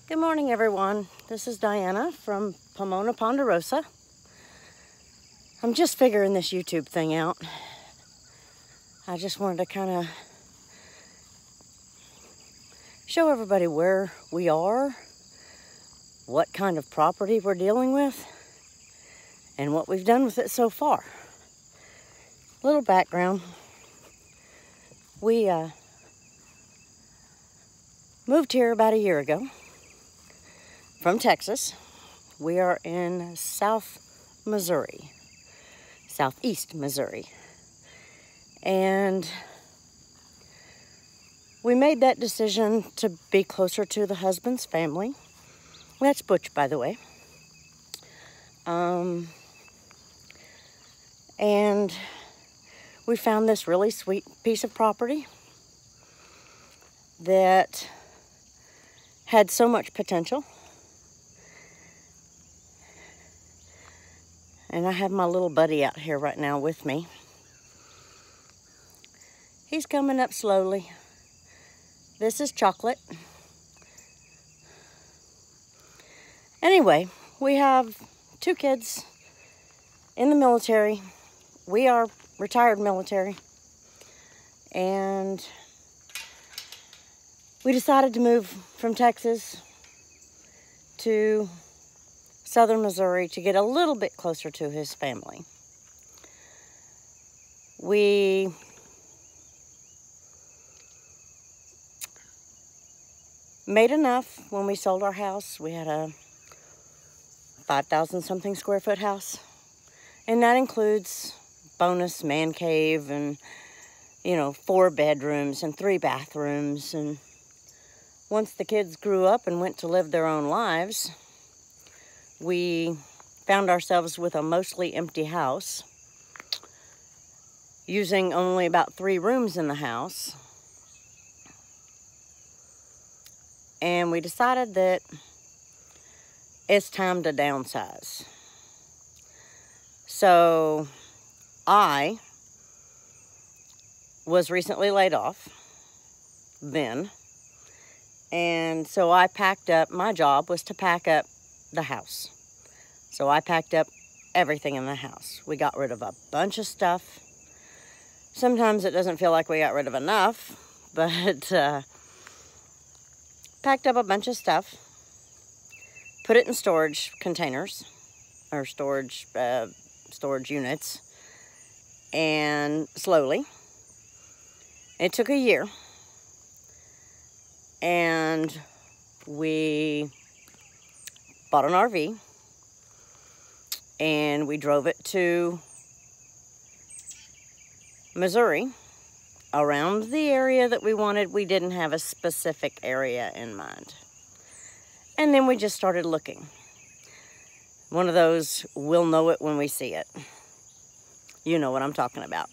Good morning, everyone. This is Diana from Pomona Ponderosa. I'm just figuring this YouTube thing out. I just wanted to kind of show everybody where we are, what kind of property we're dealing with, and what we've done with it so far. Little background. We moved here about a year ago from Texas. We are in southeast Missouri. And we made that decision to be closer to the husband's family. That's Butch, by the way. And we found this really sweet piece of property that had so much potential. And I have my little buddy out here right now with me. He's coming up slowly. This is Chocolate. Anyway, we have 2 kids in the military. We are retired military. And we decided to move from Texas to southern Missouri to get a little bit closer to his family. We made enough when we sold our house. We had a 5,000 something square foot house, and that includes bonus man cave and 4 bedrooms and 3 bathrooms. And once the kids grew up and went to live their own lives, we found ourselves with a mostly empty house, using only about 3 rooms in the house. And we decided that it's time to downsize. So I was recently laid off then. And so I packed up, my job was to pack up the house. So I packed up everything in the house. We got rid of a bunch of stuff. Sometimes it doesn't feel like we got rid of enough, but packed up a bunch of stuff, put it in storage containers, or storage units, and slowly. It took a year, and we bought an RV, and we drove it to Missouri, around the area that we wanted. We didn't have a specific area in mind. And then we just started looking. One of those, we'll know it when we see it. You know what I'm talking about.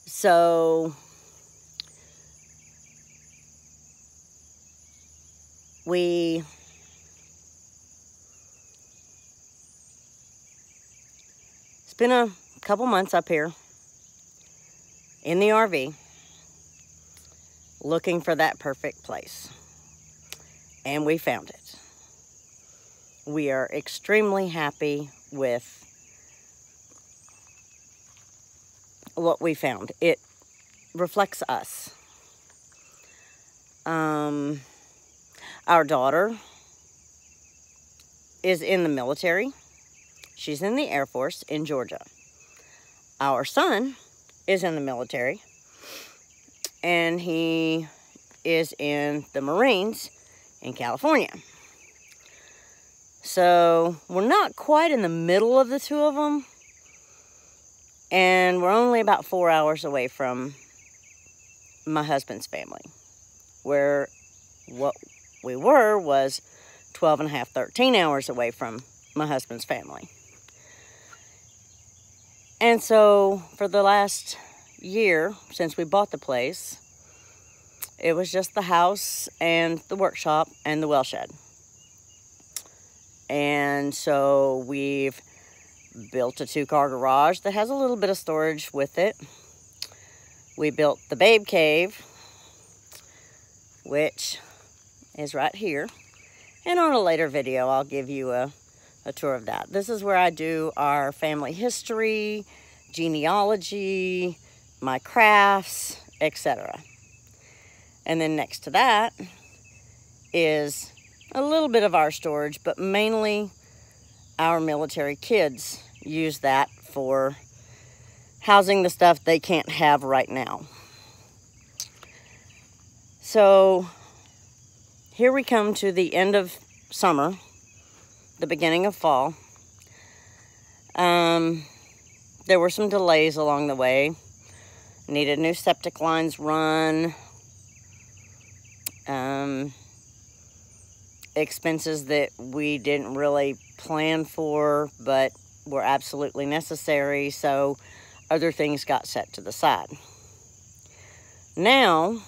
So spent a couple months up here in the RV looking for that perfect place. And we found it. We are extremely happy with what we found. It reflects us. Our daughter is in the military. She's in the Air Force in Georgia. Our son is in the military, and he is in the Marines in California. So we're not quite in the middle of the 2 of them, and we're only about 4 hours away from my husband's family, where what we were was 12 and a half, 13 hours away from my husband's family. And so for the last year, since we bought the place, it was just the house and the workshop and the well shed. And so we've built a 2-car garage that has a little bit of storage with it. We built the babe cave, which is right here. And on a later video, I'll give you a tour of that. This is where I do our family history, genealogy, my crafts, etc. And then next to that is a little bit of our storage, but mainly our military kids use that for housing the stuff they can't have right now. So here we come to the end of summer, the beginning of fall. There were some delays along the way. Needed new septic lines run. Expenses that we didn't really plan for, but were absolutely necessary, so other things got set to the side. Now,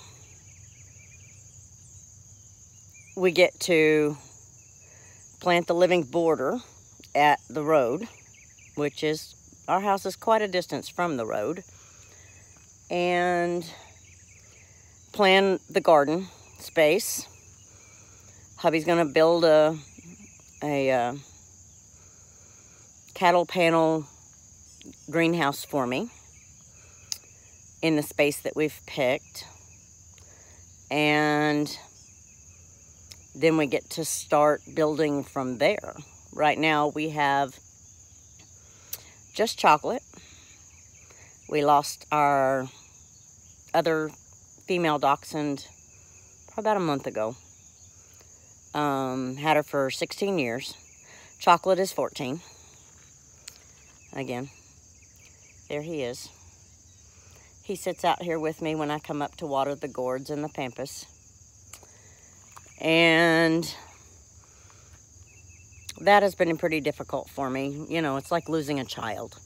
we get to plant the living border at the road, which is, our house is quite a distance from the road, and plan the garden space. Hubby's gonna build a cattle panel greenhouse for me in the space that we've picked. And then we get to start building from there. Right now we have just chocolate. We lost our other female dachshund probably about a month ago. Had her for 16 years. Chocolate is 14. Again, there he is. He sits out here with me when I come up to water the gourds and the pampas. And that has been pretty difficult for me. You know, it's like losing a child.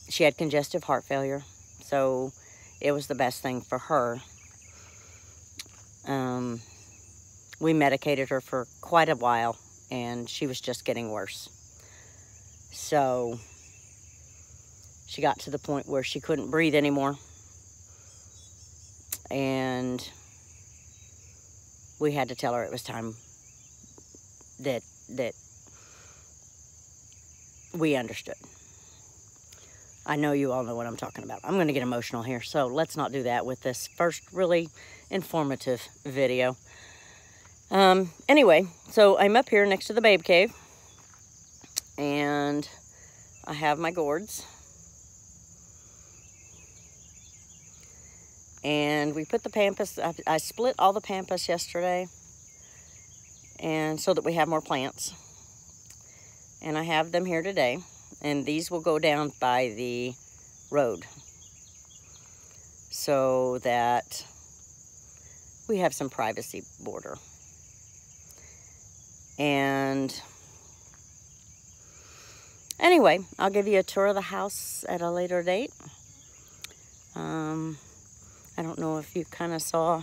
She had congestive heart failure, so it was the best thing for her. We medicated her for quite a while, and she was just getting worse. So she got to the point where she couldn't breathe anymore, and we had to tell her it was time that we understood. I know you all know what I'm talking about. I'm going to get emotional here, so let's not do that with this first really informative video. Anyway, so I'm up here next to the babe cave, and I have my gourds. And we put the pampas, I split all the pampas yesterday, and so that we have more plants. And I have them here today, and these will go down by the road so that we have some privacy border. And anyway, I'll give you a tour of the house at a later date. I don't know if you kind of saw,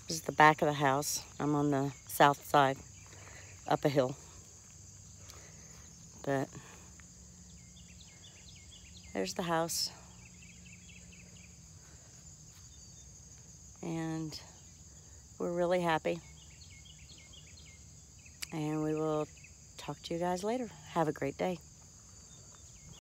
this is the back of the house. I'm on the south side, up a hill. But there's the house. And we're really happy. And we will talk to you guys later. Have a great day.